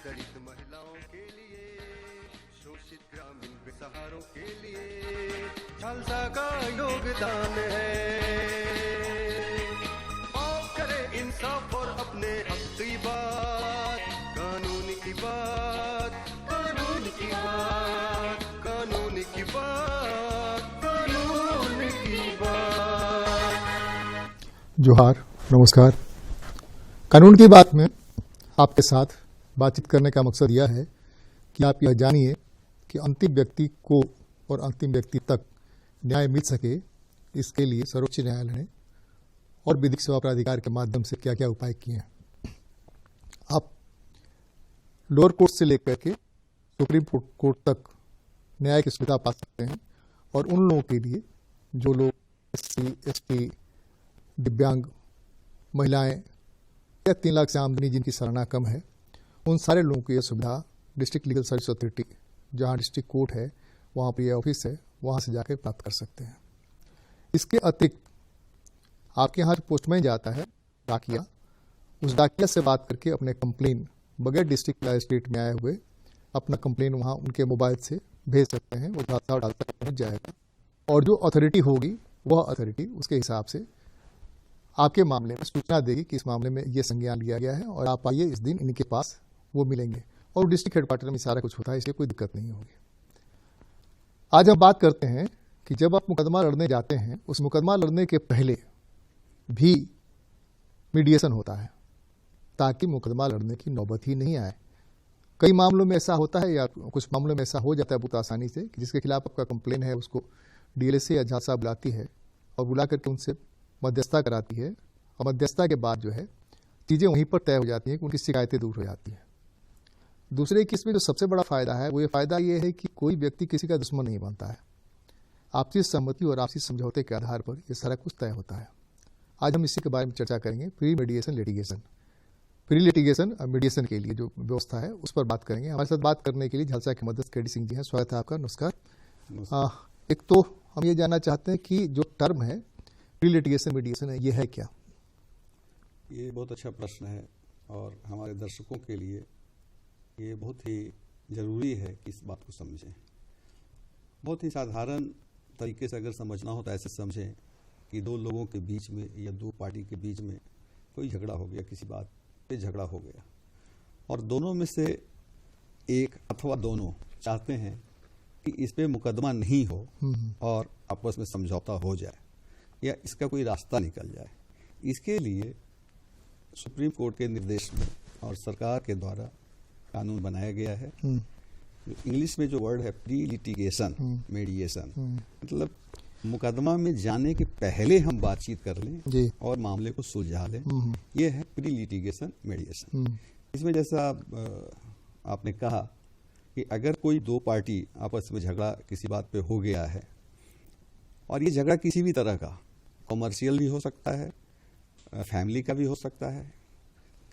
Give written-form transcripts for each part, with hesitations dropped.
दलित महिलाओं के लिए, शोषित ग्रामीण बेसहारों के लिए खालसा का योगदान है। आओ करें इंसाफ और अपने हक की बात, कानून की बात, कानून की बात, कानून की बात, कानून की बात। जोहार, नमस्कार। कानून की बात में आपके साथ बातचीत करने का मकसद यह है कि आप यह जानिए कि अंतिम व्यक्ति को और अंतिम व्यक्ति तक न्याय मिल सके, इसके लिए सर्वोच्च न्यायालय ने और विधिक सेवा प्राधिकार के माध्यम से क्या क्या उपाय किए हैं। आप लोअर कोर्ट से लेकर के सुप्रीम कोर्ट तक न्याय की सुविधा पा सकते हैं और उन लोगों के लिए जो लोग SC, ST, दिव्यांग, महिलाएं या 3 लाख से आमदनी जिनकी सालाना कम है, उन सारे लोगों को यह सुविधा डिस्ट्रिक्ट लीगल सर्विस अथॉरिटी, जहां डिस्ट्रिक्ट कोर्ट है वहां पर यह ऑफिस है, वहां से जाकर प्राप्त कर सकते हैं। इसके अतिरिक्त आपके यहाँ पोस्टमैन जाता है डाकिया, उस डाकिया से बात करके अपने कंप्लेन बगैर डिस्ट्रिक्ट मजिस्ट्रेट में आए हुए अपना कंप्लेन वहाँ उनके मोबाइल से भेज सकते हैं। वो डालता पहुँच जाएगा और जो अथॉरिटी होगी वह अथॉरिटी उसके हिसाब से आपके मामले में सूचना देगी कि इस मामले में ये संज्ञान लिया गया है और आप आइए इस दिन इनके पास, वो मिलेंगे। और डिस्ट्रिक्ट हेडक्वार्टर में सारा कुछ होता है, इसलिए कोई दिक्कत नहीं होगी। आज हम बात करते हैं कि जब आप मुकदमा लड़ने जाते हैं, उस मुकदमा लड़ने के पहले भी मीडिएशन होता है ताकि मुकदमा लड़ने की नौबत ही नहीं आए। कई मामलों में ऐसा होता है या कुछ मामलों में ऐसा हो जाता है बहुत आसानी से कि जिसके खिलाफ आपका कंप्लेन है उसको DLSA या जज साहब बुलाती है और बुला करके उनसे मध्यस्थता कराती है और मध्यस्थता के बाद जो है चीज़ें वहीं पर तय हो जाती हैं कि उनकी शिकायतें दूर हो जाती हैं। दूसरे केस में जो सबसे बड़ा फ़ायदा है वो ये फ़ायदा ये है कि कोई व्यक्ति किसी का दुश्मन नहीं बनता है। आपसी सहमति और आपसी समझौते के आधार पर ये सारा कुछ तय होता है। आज हम इसी के बारे में चर्चा करेंगे। Pre mediation litigation, pre litigation mediation के लिए जो व्यवस्था है उस पर बात करेंगे। हमारे साथ बात करने के लिए झलसा के मदद KD सिंह जी हैं। स्वागत है आपका। नमस्कार। एक तो हम ये जानना चाहते हैं कि जो टर्म है प्री लिटिगेशन मीडिएशन है, ये है क्या? ये बहुत अच्छा प्रश्न है और हमारे दर्शकों के लिए ये बहुत ही ज़रूरी है कि इस बात को समझें। बहुत ही साधारण तरीके से अगर समझना हो तो ऐसे समझें कि दो लोगों के बीच में या दो पार्टी के बीच में कोई झगड़ा हो गया, किसी बात पे झगड़ा हो गया और दोनों में से एक अथवा दोनों चाहते हैं कि इस पे मुकदमा नहीं हो और आपस में समझौता हो जाए या इसका कोई रास्ता निकल जाए। इसके लिए सुप्रीम कोर्ट के निर्देश में और सरकार के द्वारा कानून बनाया गया है। इंग्लिश में जो वर्ड है प्री लिटिगेशन मीडिएशन, मतलब मुकदमा में जाने के पहले हम बातचीत कर लें और मामले को सुलझा लें, ये है प्री लिटिगेशन मीडिएशन। इसमें जैसा आपने कहा कि अगर कोई दो पार्टी आपस में झगड़ा किसी बात पे हो गया है और ये झगड़ा किसी भी तरह का, कॉमर्शियल भी हो सकता है, फैमिली का भी हो सकता है,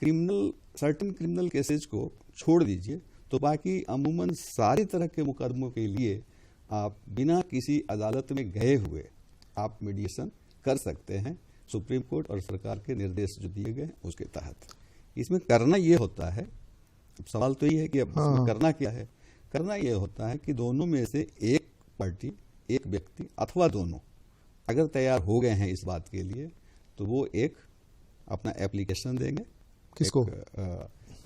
सर्टेन क्रिमिनल केसेज को छोड़ दीजिए तो बाकी अमूमन सारे तरह के मुकदमों के लिए आप बिना किसी अदालत में गए हुए आप मीडिएशन कर सकते हैं सुप्रीम कोर्ट और सरकार के निर्देश जो दिए गए उसके तहत। इसमें करना ये होता है, सवाल तो ये है कि अब इसमें करना क्या है। करना ये होता है कि दोनों में से एक पार्टी, एक व्यक्ति अथवा दोनों अगर तैयार हो गए हैं इस बात के लिए तो वो एक अपना एप्लीकेशन देंगे। किसको?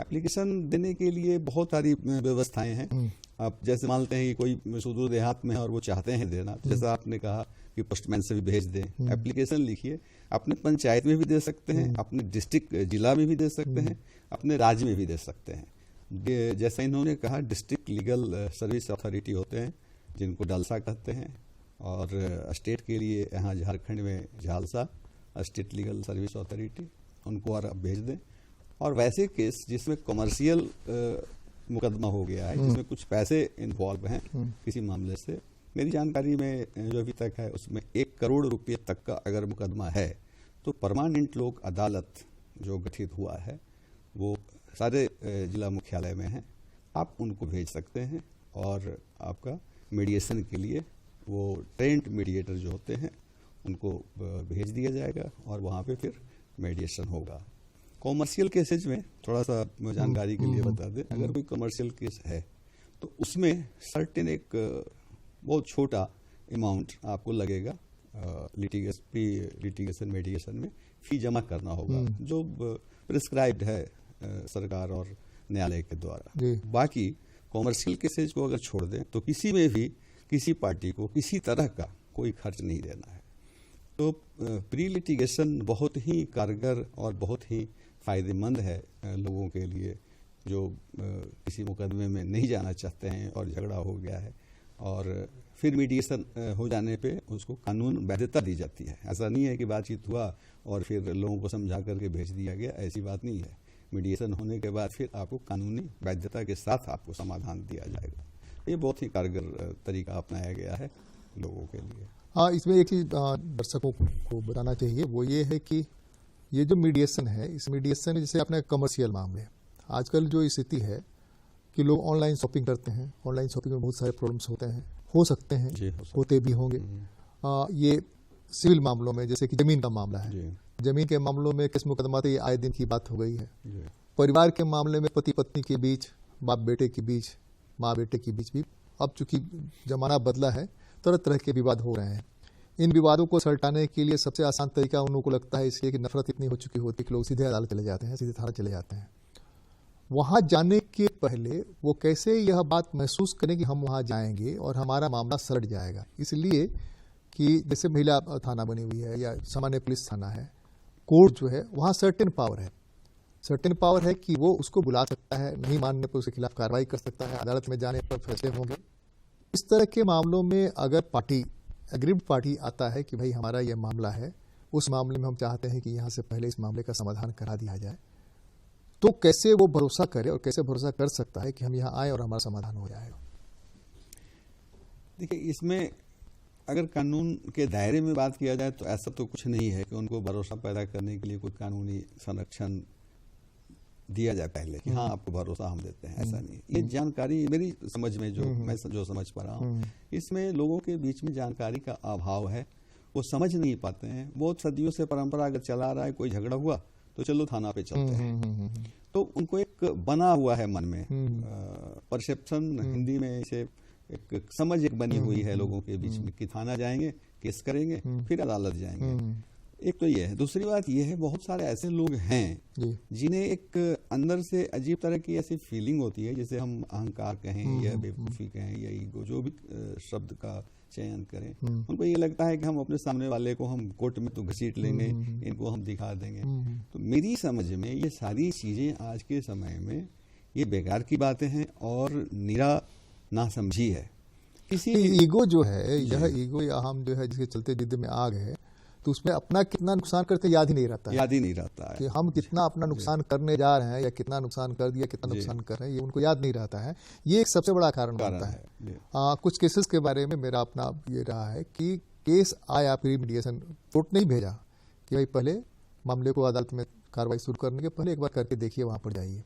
एप्लीकेशन देने के लिए बहुत सारी व्यवस्थाएं हैं। आप जैसे मानते हैं कि कोई सुदूर देहात में है और वो चाहते हैं देना, जैसा आपने कहा कि पोस्टमैन से भी भेज दें, एप्लीकेशन लिखिए। अपने पंचायत में भी दे सकते हैं, अपने डिस्ट्रिक्ट जिला में भी दे सकते हैं, अपने राज्य में भी दे सकते हैं। जैसा इन्होंने कहा डिस्ट्रिक्ट लीगल सर्विस अथॉरिटी होते हैं जिनको डालसा कहते हैं और स्टेट के लिए यहाँ झारखंड में Jhalsa state legal service authority, उनको और भेज दें। और वैसे केस जिसमें कमर्शियल मुकदमा हो गया है, जिसमें कुछ पैसे इन्वॉल्व हैं किसी मामले से, मेरी जानकारी में जो अभी तक है उसमें 1 करोड़ रुपये तक का अगर मुकदमा है तो परमानेंट लोक अदालत जो गठित हुआ है वो सारे जिला मुख्यालय में है, आप उनको भेज सकते हैं और आपका मीडिएशन के लिए वो ट्रेंड मीडिएटर जो होते हैं उनको भेज दिया जाएगा और वहाँ पे फिर मीडिएशन होगा। कॉमर्शियल केसेज में थोड़ा सा जानकारी के लिए बता दें, अगर कोई कमर्शियल केस है तो उसमें सर्टेन एक बहुत छोटा अमाउंट आपको लगेगा लिटिगेशन मेडिएशन में फी जमा करना होगा, जो प्रिस्क्राइब्ड है सरकार और न्यायालय के द्वारा। बाकी कॉमर्शियल केसेज को अगर छोड़ दें तो किसी में भी किसी पार्टी को किसी तरह का कोई खर्च नहीं देना है। तो प्री लिटिगेशन बहुत ही कारगर और बहुत ही फायदेमंद है लोगों के लिए जो किसी मुकदमे में नहीं जाना चाहते हैं और झगड़ा हो गया है, और फिर मीडिएशन हो जाने पे उसको कानून वैधता दी जाती है। ऐसा नहीं है कि बातचीत हुआ और फिर लोगों को समझा करके भेज दिया गया, ऐसी बात नहीं है। मीडिएशन होने के बाद फिर आपको कानूनी वैधता के साथ आपको समाधान दिया जाएगा। ये बहुत ही कारगर तरीका अपनाया गया है लोगों के लिए। हाँ, इसमें एक चीज दर्शकों को बताना चाहिए, वो ये है कि ये जो मीडिएशन है, इस मीडिएशन में जैसे अपने कमर्शियल मामले, आजकल जो स्थिति है कि लोग ऑनलाइन शॉपिंग करते हैं, ऑनलाइन शॉपिंग में बहुत सारे प्रॉब्लम्स होते हैं, हो सकते हैं, होते भी होंगे। ये सिविल मामलों में जैसे कि जमीन का मामला है, जमीन के मामलों में केस मुकदमा तो ये आए दिन की बात हो गई है। परिवार के मामले में पति पत्नी के बीच, बाप बेटे के बीच, माँ बेटे के बीच भी अब चूंकि जमाना बदला है, तरह तरह के विवाद हो रहे हैं। इन विवादों को सलटाने के लिए सबसे आसान तरीका उन लोगों को लगता है, इसलिए कि नफरत इतनी हो चुकी होती है कि लोग सीधे अदालत चले जाते हैं, सीधे थाना चले जाते हैं। वहां जाने के पहले वो कैसे यह बात महसूस करें कि हम वहां जाएंगे और हमारा मामला सलट जाएगा, इसलिए कि जैसे महिला थाना बनी हुई है या सामान्य पुलिस थाना है, कोर्ट जो है वहां सर्टेन पावर है कि वो उसको बुला सकता है, नहीं मानने पर उसके खिलाफ कार्रवाई कर सकता है, अदालत में जाने पर फैसले होंगे। इस तरह के मामलों में अगर अग्रीव्ड पार्टी आता है कि भाई हमारा यह मामला है, उस मामले में हम चाहते हैं कि यहाँ से पहले इस मामले का समाधान करा दिया जाए, तो कैसे वो भरोसा करे और कैसे भरोसा कर सकता है कि हम यहाँ आए और हमारा समाधान हो जाएगा? देखिए, इसमें अगर कानून के दायरे में बात किया जाए तो ऐसा तो कुछ नहीं है कि उनको भरोसा पैदा करने के लिए कोई कानूनी संरक्षण दिया जाए पहले कि हाँ आपको भरोसा हम देते हैं, ऐसा नहीं। ये जानकारी मेरी समझ में मैं जो समझ पा रहा हूँ, इसमें लोगों के बीच में जानकारी का अभाव है, वो समझ नहीं पाते हैं। बहुत सदियों से परंपरा अगर चला रहा है, कोई झगड़ा हुआ तो चलो थाना पे चलते हैं, तो उनको एक बना हुआ है मन में परसेप्शन, हिंदी में इसे एक समझ एक बनी हुई है लोगों के बीच में कि थाना जाएंगे, केस करेंगे, फिर अदालत जाएंगे। एक तो ये है। दूसरी बात ये है, बहुत सारे ऐसे लोग हैं जिन्हें एक अंदर से अजीब तरह की ऐसी फीलिंग होती है, जिसे हम अहंकार कहें या बेवकूफ़ी कहें या ईगो, जो भी शब्द का चयन करें, उनको ये लगता है कि हम अपने सामने वाले को हम कोर्ट में तो घसीट लेंगे, इनको हम दिखा देंगे। तो मेरी समझ में ये सारी चीजें आज के समय में ये बेकार की बातें हैं और निरा नासमझी है। किसी ईगो जो है, यह ईगो या हम जो है जिसके चलते जिद में आ गए, तो उसमें अपना कितना नुकसान करते याद ही नहीं रहता है कि हम कितना अपना नुकसान करने जा रहे हैं या कितना नुकसान कर दिया, कितना नुकसान कर रहे हैं, ये उनको याद नहीं रहता है। ये एक सबसे बड़ा कारण बनता है। कुछ केसेस के बारे में मेरा अपना ये रहा है कि केस आया, प्री मीडिएशन, कोर्ट नहीं भेजा कि भाई पहले मामले को अदालत में कार्रवाई शुरू करने के पहले एक बार करके देखिए, वहां पर जाइए,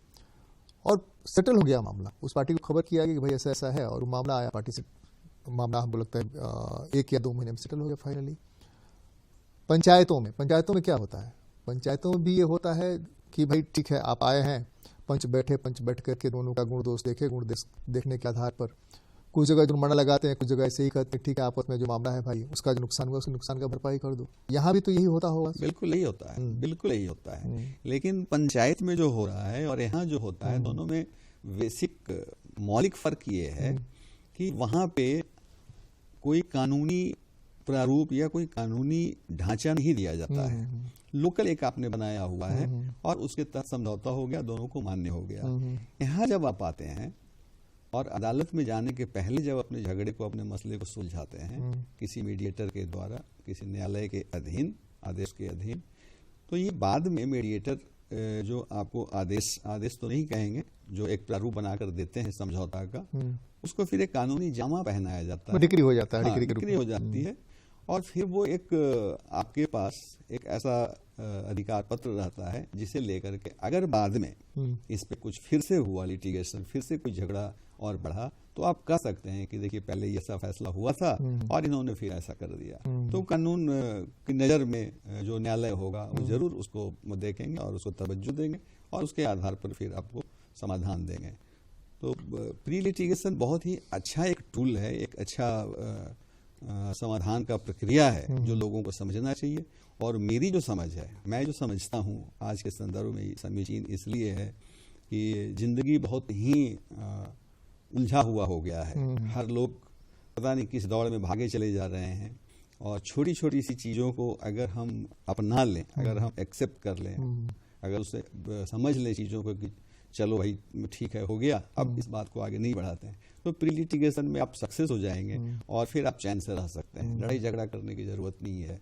और सेटल हो गया मामला। उस पार्टी को खबर किया गया कि भाई ऐसा ऐसा है, और मामला आया, पार्टी से मामला हमको लगता है 1 या 2 महीने में सेटल हो गया फाइनली। पंचायतों में क्या होता है, पंचायतों में भी ये होता है कि भाई ठीक है, आप आए हैं, पंच बैठ करके दोनों का गुण दोष देखे, गुण देखने के आधार पर कुछ जगह जुर्माना लगाते हैं, कुछ जगह ऐसे ही कहते हैं ठीक है, आपस में जो मामला है भाई उसका जो नुकसान हुआ, उस नुकसान का भरपाई कर दो। यहाँ भी तो यही होता होगा। बिल्कुल यही होता है, बिल्कुल यही होता है। लेकिन पंचायत में जो हो रहा है और यहाँ जो होता है, दोनों में बेसिक मौलिक फर्क ये है कि वहां पे कोई कानूनी प्रारूप या कोई कानूनी ढांचा नहीं दिया जाता है, लोकल एक आपने बनाया हुआ है और उसके तहत समझौता हो गया, दोनों को मान्य हो गया। यहाँ जब आप आते हैं और अदालत में जाने के पहले जब अपने झगड़े को, अपने मसले को सुलझाते हैं किसी मीडिएटर के द्वारा, किसी न्यायालय के अधीन, आदेश के अधीन, तो ये बाद में मीडिएटर जो आपको आदेश तो नहीं कहेंगे, जो एक प्रारूप बनाकर देते हैं समझौता का, उसको फिर एक कानूनी जामा पहनाया जाता है, डिक्री हो जाता है, डिक्री हो जाती है, और फिर वो एक आपके पास एक ऐसा अधिकार पत्र रहता है जिसे लेकर के अगर बाद में इस पे कुछ फिर से हुआ लिटिगेशन, फिर से कोई झगड़ा और बढ़ा, तो आप कह सकते हैं कि देखिए पहले ये ऐसा फैसला हुआ था और इन्होंने फिर ऐसा कर दिया। तो कानून की नज़र में जो न्यायालय होगा वो जरूर उसको देखेंगे और उसको तवज्जो देंगे और उसके आधार पर फिर आपको समाधान देंगे। तो प्री लिटिगेशन बहुत ही अच्छा एक टूल है, एक अच्छा समाधान का प्रक्रिया है जो लोगों को समझना चाहिए। और मेरी जो समझ है, मैं जो समझता हूँ आज के संदर्भ में समीचीन इसलिए है कि जिंदगी बहुत ही उलझा हुआ हो गया है। हर लोग पता नहीं किस दौड़ में भागे चले जा रहे हैं और छोटी छोटी सी चीज़ों को अगर हम अपना लें, अगर हम एक्सेप्ट कर लें, अगर उसे समझ लें चीज़ों को कि चलो भाई ठीक है, हो गया, अब इस बात को आगे नहीं बढ़ाते हैं, तो प्री लिटिगेशन में आप सक्सेस हो जाएंगे और फिर आप चैन से रह सकते हैं, लड़ाई झगड़ा करने की ज़रूरत नहीं है।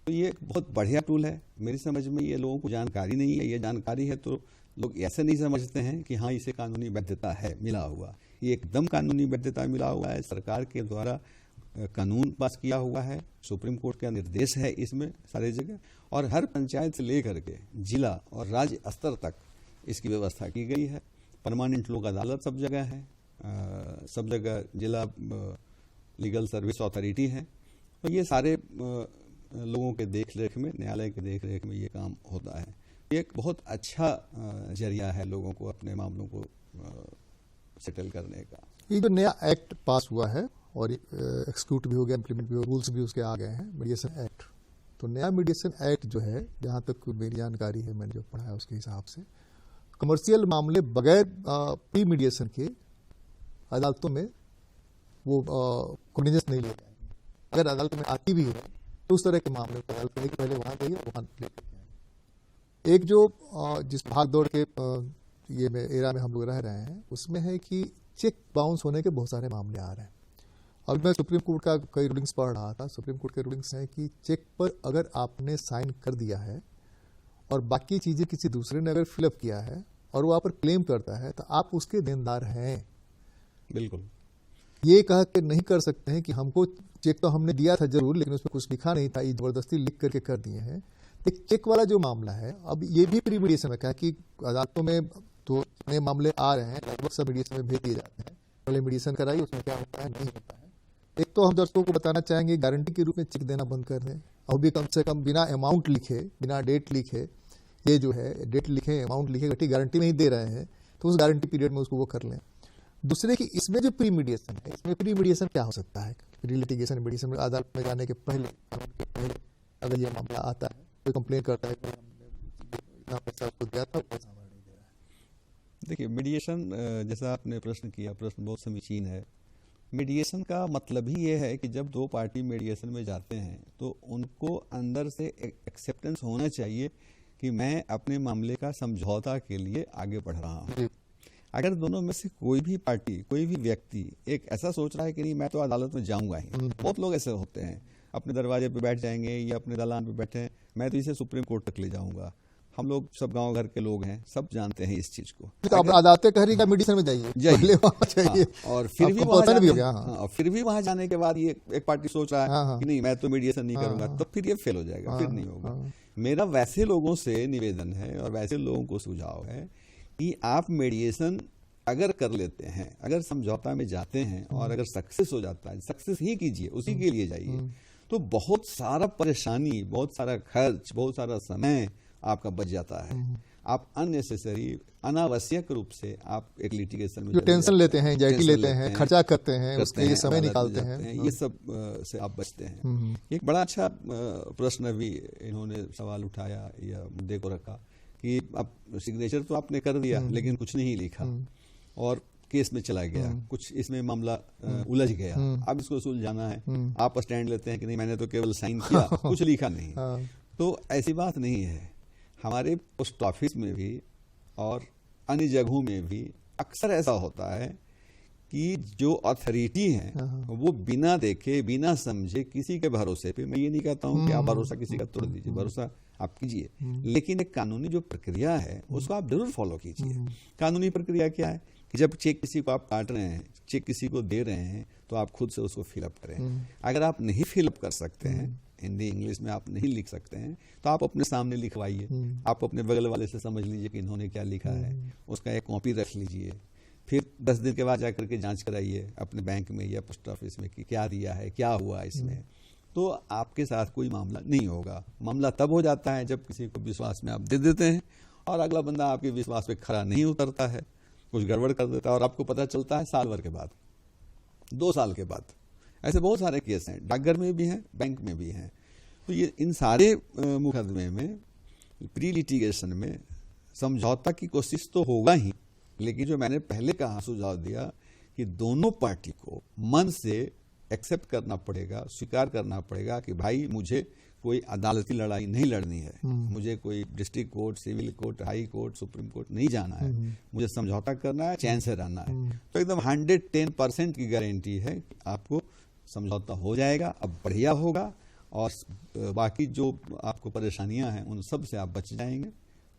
तो ये एक बहुत बढ़िया टूल है। मेरी समझ में ये लोगों को जानकारी नहीं है, ये जानकारी है तो लोग ऐसे नहीं समझते हैं कि हाँ इसे कानूनी वैधता है मिला हुआ। ये एकदम कानूनी वैधता मिला हुआ है, सरकार के द्वारा कानून पास किया हुआ है, सुप्रीम कोर्ट का निर्देश है इसमें सारे जगह, और हर पंचायत से लेकर के जिला और राज्य स्तर तक इसकी व्यवस्था की गई है। परमानेंट लोक अदालत सब जगह है, सब जगह जिला लीगल सर्विस अथॉरिटी है। तो ये सारे लोगों के देख रेख में, न्यायालय के देख रेख में ये काम होता है। एक बहुत अच्छा जरिया है लोगों को अपने मामलों को सेटल करने का। ये जो नया एक्ट पास हुआ है और एक्सिक्यूट भी हो गया, इम्प्लीमेंट भी हो, रूल्स भी उसके आ गए हैं, मीडिएशन एक्ट। तो नया मीडिएशन एक्ट जो है, जहाँ तक मेरी जानकारी है, मैंने जो पढ़ा है उसके हिसाब से, कमर्शियल मामले बगैर प्री मीडिएशन के अदालतों में वो कॉग्निजेंस नहीं ले जाएंगे। अगर अदालत में आती भी है तो उस तरह के मामले को अदालत के पहले वहाँ गई और वहाँ ले जाएंगे। एक जो जिस भाग दौड़ के ये एरा में हम लोग रह रहे हैं, उसमें है कि चेक बाउंस होने के बहुत सारे मामले आ रहे हैं। अब मैं सुप्रीम कोर्ट का कई रूलिंग्स पढ़ रहा था। सुप्रीम कोर्ट के रूलिंग्स हैं कि चेक पर अगर आपने साइन कर दिया है और बाकी चीज़ें किसी दूसरे ने अगर फिलअप किया है और वो आप पर क्लेम करता है तो आप उसके देनदार हैं। बिल्कुल ये कह के नहीं कर सकते हैं कि हमको चेक तो हमने दिया था जरूर, लेकिन उसमें कुछ लिखा नहीं था, ये जबरदस्ती लिख करके कर दिए हैं। एक चेक वाला जो मामला है, अब ये भी प्री मीडिएशन में क्या कि अदालतों में तो नए मामले आ रहे हैं, लगभग सब मीडिएशन में भेज दिए जाते हैं। पहले मीडिएशन कराइए, उसमें क्या होता है नहीं होता है। एक तो हम दर्शकों को बताना चाहेंगे, गारंटी के रूप में चेक देना बंद कर दें, और भी कम से कम बिना अमाउंट लिखे, बिना डेट लिखे, ये जो है डेट लिखे, अमाउंट लिखे, गारंटी नहीं दे रहे हैं तो उस गारंटी पीरियड में उसको वो कर लें। दूसरे कि इसमें जो प्री मीडिएशन है, इसमें प्री मीडिएशन क्या हो सकता है? प्री लिटिगेशन मीडिएशन में अदालत में जाने के पहले अगर ये मामला आता है, कोई कंप्लेन करता है इतना पैसा उसको दिया था, पैसा हमारा नहीं दे रहा है। देखिए मीडिएशन, जैसा आपने प्रश्न किया, प्रश्न बहुत समीचीन है। मीडिएशन का मतलब ही ये है कि जब दो पार्टी मीडिएशन में जाते हैं तो उनको अंदर से एक्सेप्टेंस होना चाहिए कि मैं अपने मामले का समझौता के लिए आगे बढ़ रहा हूँ। अगर दोनों में से कोई भी पार्टी, कोई भी व्यक्ति एक ऐसा सोच रहा है कि नहीं मैं तो अदालत में जाऊंगा ही, बहुत लोग ऐसे होते हैं, अपने दरवाजे पे बैठ जाएंगे या अपने दलान पे बैठे हैं, मैं तो इसे सुप्रीम कोर्ट तक ले जाऊंगा। हम लोग सब गांव घर के लोग हैं, सब जानते हैं इस चीज को। तो आप अदालतें कह रही है मीडिएशन में जाइए, चाहिए। और फिर भी वहां जाने के बाद ये एक पार्टी सोच रहा है कि नहीं मैं तो मीडिएशन नहीं करूंगा, तो फिर ये फेल हो जाएगा, फिर नहीं होगा। मेरा वैसे लोगों से निवेदन है और वैसे लोगों को सुझाव है कि आप मीडिएशन अगर कर लेते हैं, अगर समझौता में जाते हैं और अगर सक्सेस हो जाता है, सक्सेस ही कीजिए, उसी के लिए जाइए, तो बहुत सारा परेशानी, बहुत सारा खर्च, बहुत सारा समय आपका बच जाता है। आप अननेसेसरी, अनावश्यक रूप से आप एक लिटिगेशन में जो टेंशन लेते हैं, एंजाइटी लेते हैं, खर्चा करते हैं, उसके लिए समय निकालते हैं, ये सब से आप बचते हैं। एक बड़ा अच्छा प्रश्न भी इन्होंने सवाल उठाया या मुद्दे को रखा कि अब सिग्नेचर तो आपने कर दिया लेकिन कुछ नहीं लिखा और केस में चला गया, कुछ इसमें मामला उलझ गया, अब इसको सुलझाना है। आप स्टैंड लेते हैं कि नहीं मैंने तो केवल साइन किया, कुछ लिखा नहीं। तो ऐसी बात नहीं है। हमारे पोस्ट ऑफिस में भी और अन्य जगहों में भी अक्सर ऐसा होता है कि जो अथॉरिटी है वो बिना देखे, बिना समझे, किसी के भरोसे पे, मैं ये नहीं कहता हूं कि आप भरोसा किसी का तोड़ दीजिए, भरोसा आप कीजिए, लेकिन एक कानूनी जो प्रक्रिया है उसको आप जरूर फॉलो कीजिए। कानूनी प्रक्रिया क्या है कि जब चेक किसी को आप काट रहे हैं, चेक किसी को दे रहे हैं, तो आप खुद से उसको फिलअप करें। अगर आप नहीं फिलअप कर सकते हैं, हिंदी इंग्लिश में आप नहीं लिख सकते हैं, तो आप अपने सामने लिखवाइए। आप अपने बगल वाले से समझ लीजिए कि इन्होंने क्या लिखा है, उसका एक कॉपी रख लीजिए। फिर 10 दिन के बाद जाकर के जांच कराइए अपने बैंक में या पोस्ट ऑफिस में कि क्या दिया है, क्या हुआ इसमें, तो आपके साथ कोई मामला नहीं होगा। मामला तब हो जाता है जब किसी को विश्वास में आप दे देते हैं और अगला बंदा आपके विश्वास पे खरा नहीं उतरता है, कुछ गड़बड़ कर देता है और आपको पता चलता है साल भर के बाद, 2 साल के बाद। ऐसे बहुत सारे केस हैं, डाकघर में भी हैं, बैंक में भी हैं। तो ये इन सारे मुकदमे में प्री लिटिगेशन में समझौता की कोशिश तो होगा ही, लेकिन जो मैंने पहले कहा, सुझाव दिया कि दोनों पार्टी को मन से एक्सेप्ट करना पड़ेगा, स्वीकार करना पड़ेगा कि भाई मुझे कोई अदालती लड़ाई नहीं लड़नी है, मुझे कोई district court, civil court, high court, supreme court नहीं जाना है, मुझे समझौता करना है, चैन से रहना है। तो एकदम 110% की गारंटी है कि आपको समझौता हो जाएगा, अब बढ़िया होगा और बाकी जो आपको परेशानियां हैं उन सब से आप बच जाएंगे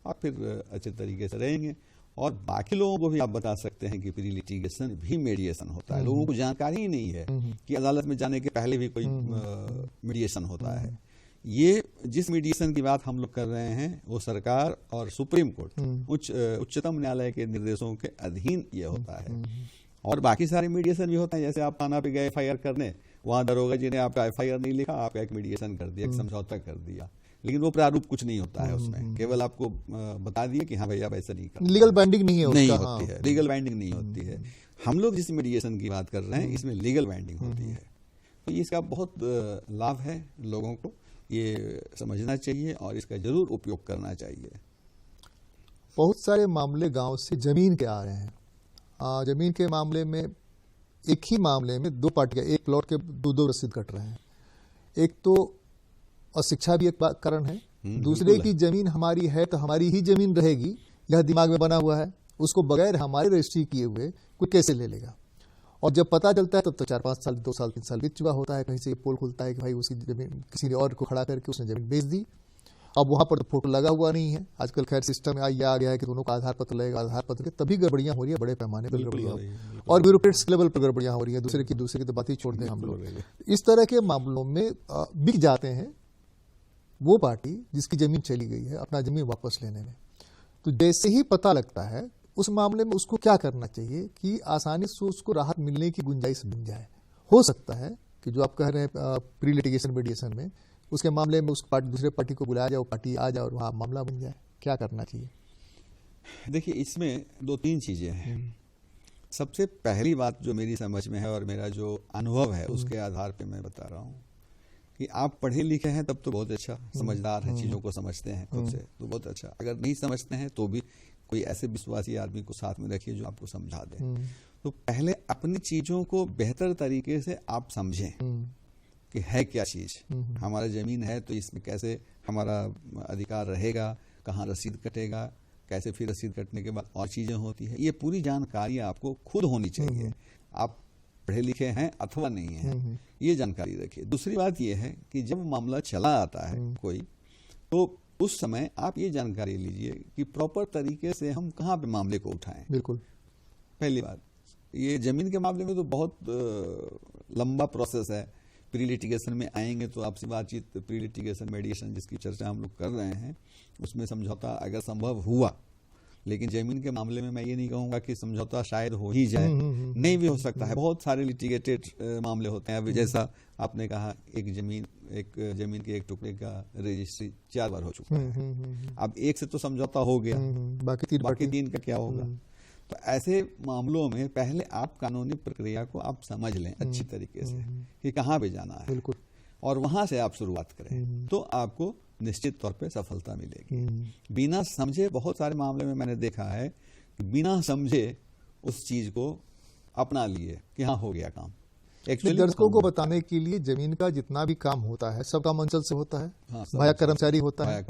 और फिर अच्छे तरीके से रहेंगे। और बाकी लोगों को भी आप बता सकते हैं कि प्री लिटिगेशन भी मीडिएशन होता है। लोगों को जानकारी ही नहीं है कि अदालत में जाने के पहले भी कोई मीडिएशन होता है। ये जिस मीडिएशन की बात हम लोग कर रहे हैं वो सरकार और सुप्रीम कोर्ट, उच्चतम न्यायालय के निर्देशों के अधीन ये होता है। और बाकी सारे मीडिएशन भी होता है, जैसे आप थाना पे गए FIR करने, वहां दरोगा जी ने आपका FIR नहीं लिखा, आपका एक मीडिएशन कर दिया, एक समझौता कर दिया, लेकिन वो प्रारूप कुछ नहीं होता है उसमें, केवल आपको बता दिए कि हाँ भैया वैसा नहीं करना, लीगल बाइंडिंग नहीं है उसका, नहीं होती है, लीगल बाइंडिंग नहीं होती है। हम लोग जिस मीडिएशन की बात कर रहे हैं इसमें लीगल बाइंडिंग होती है। तो इसका बहुत लाभ है, लोगों को ये समझना चाहिए और इसका जरूर उपयोग करना चाहिए। बहुत सारे मामले गांव से जमीन के आ रहे हैं। जमीन के मामले में, एक ही मामले में 2 पार्टियां, एक प्लॉट के 2 रसीद कट रहे हैं। एक तो अशिक्षा भी एक कारण है, दूसरे की जमीन हमारी है तो हमारी ही जमीन रहेगी, यह दिमाग में बना हुआ है, उसको बगैर हमारे रजिस्ट्री किए हुए कोई कैसे ले लेगा। और जब पता चलता है तब तो 4-5 साल, 2 साल, 3 साल बीत चुका होता है। कहीं से पोल खुलता है कि भाई उसकी जमीन किसी ने और को खड़ा करके उसने जमीन बेच दी। अब वहां पर तो फोटो लगा हुआ नहीं है। आजकल खैर सिस्टम आ गया है कि दोनों का आधार पत्र लगेगा, आधार पत्र के तभी गड़बड़ियां हो रही है, बड़े पैमाने पर गड़बड़ियां और ब्यूरोक्रेट्स लेवल पर गड़बड़ियां हो रही है। दूसरे की तो बात ही छोड़ दें हम लोग। इस तरह के मामलों में बिक जाते हैं वो पार्टी जिसकी जमीन चली गई है अपना जमीन वापस लेने में। तो जैसे ही पता लगता है उस मामले में उसको क्या करना चाहिए कि आसानी से उसको राहत मिलने की गुंजाइश बन जाए। हो सकता है कि जो आप कह रहे हैं प्री लिटिगेशन मीडिएशन में, उसके मामले में उस दूसरे पार्टी को बुलाया जाए, वो पार्टी आ जाए और वहां मामला बन जाए। क्या करना चाहिए? देखिए, इसमें 2-3 चीजें हैं। सबसे पहली बात जो मेरी समझ में है और मेरा जो अनुभव है उसके आधार पे मैं बता रहा हूँ कि आप पढ़े लिखे हैं तब तो बहुत अच्छा, समझदार हैं, चीजों को समझते हैं खुद से, तो बहुत अच्छा। अगर नहीं समझते हैं तो भी कोई ऐसे विश्वासी आदमी को साथ में रखिए जो आपको समझा दे। तो पहले अपनी चीजों को बेहतर तरीके से आप समझें कि है क्या चीज। हमारा जमीन है तो इसमें कैसे हमारा अधिकार रहेगा, कहाँ रसीद कटेगा, कैसे फिर रसीद कटने के बाद और चीजें होती है, ये पूरी जानकारी आपको खुद होनी चाहिए। आप पढ़े लिखे हैं अथवा नहीं है, ये जानकारी रखिए। दूसरी बात ये है कि जब मामला चला आता है कोई, तो उस समय आप ये जानकारी लीजिए कि प्रॉपर तरीके से हम कहाँ पे मामले को उठाएं। बिल्कुल, पहली बात ये जमीन के मामले में तो बहुत लंबा प्रोसेस है। प्री लिटिगेशन में आएंगे तो आपसी बातचीत, प्री लिटिगेशन मीडिएशन जिसकी चर्चा हम लोग कर रहे हैं, उसमें समझौता अगर संभव हुआ, लेकिन जमीन के मामले में मैं ये नहीं कहूंगा कि समझौता शायद हो ही जाए, नहीं भी हो सकता है। बहुत सारे लिटिगेटेड मामले होते हैं। अभी जैसा आपने कहा, एक जमीन के एक टुकड़े का रजिस्ट्री 4 बार हो चुका है। अब एक से तो समझौता हो गया, बाकी 3 का क्या होगा? तो ऐसे मामलों में पहले आप कानूनी प्रक्रिया को आप समझ लें अच्छी तरीके से कि कहाँ पे जाना है, बिल्कुल, और वहां से आप शुरुआत करें तो आपको निश्चित तौर पे सफलता मिलेगी। बिना समझे बहुत सारे मामले में मैंने देखा है कि बिना समझे उस चीज को अपना लिए कि हाँ हो गया काम। एक्चुअली दर्शकों को बताने के लिए जमीन का जितना भी काम होता है सब काम अंचल से होता है। हाँ, भाया कर्मचारी होता है।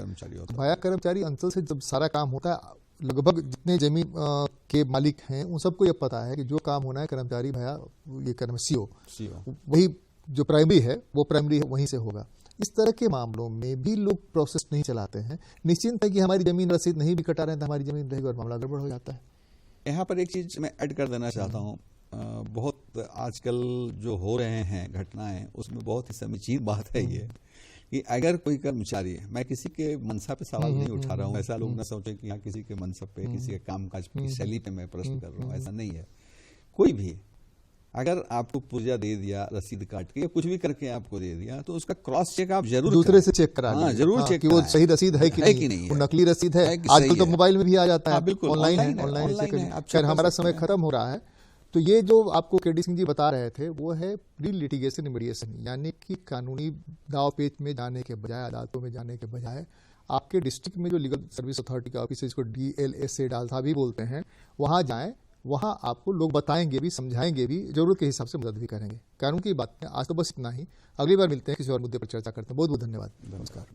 भाया कर्मचारी अंचल से जब सारा काम होता है, लगभग जितने जमीन के मालिक हैं उन सबको ये पता है कि जो काम होना है कर्मचारी भाया ये सीओ वही जो प्राइमरी है वो प्राइमरी वहीं से होगा। इस तरह के मामलों में भी लोग प्रोसेस नहीं चलाते हैं, निश्चिंत है कि हमारी जमीन रसीद नहीं भी कटा रहे हैं तो हमारी जमीन रहेगी और मामला गड़बड़ हो जाता है। यहाँ पर एक चीज मैं ऐड कर देना चाहता हूँ। बहुत आजकल जो हो रहे हैं घटनाएं, उसमें बहुत ही समीचीन बात है ये कि अगर कोई कर्मचारी है, मैं किसी के मनसा पे सवाल नहीं उठा रहा हूँ, ऐसा लोग ना सोचे कि यहाँ किसी के मनसा पे, किसी के कामकाज की शैली पे मैं प्रश्न कर रहा हूँ, ऐसा नहीं है। कोई भी अगर आपको पुर्जा दे दिया रसीद काट के या कुछ भी करके आपको दे दिया तो उसका क्रॉस चेक आप जरूर दूसरे करें। से चेक करा हाँ, लीजिए। जरूर हाँ, चेक कि वो कराएं। सही रसीद है कि नहीं, वो नकली रसीद है। कि आजकल सही तो है। मोबाइल में भी आ जाता है, हाँ, बिल्कुल, ऑनलाइन ऑनलाइन है, है, ऑनलाइन ऑनलाइन चेक है, आप खैर चेक कर हमारा सकते समय हैं। खत्म हो रहा है। तो ये जो आपको केडी सिंह जी बता रहे थे वो है प्री लिटिगेशन मीडिएशन, यानी कि कानूनी दाव पेच में जाने के बजाय, अदालतों में जाने के बजाय आपके डिस्ट्रिक्ट में जो लीगल सर्विस अथॉरिटी का ऑफिस है, जिसको DLSA डालसा भी बोलते हैं, वहां जाएं। वहां आपको लोग बताएंगे भी, समझाएंगे भी, जरूरत के हिसाब से मदद भी करेंगे। कानून की बात में आज तो बस इतना ही। अगली बार मिलते हैं, किसी और मुद्दे पर चर्चा करते हैं। बहुत बहुत धन्यवाद। नमस्कार।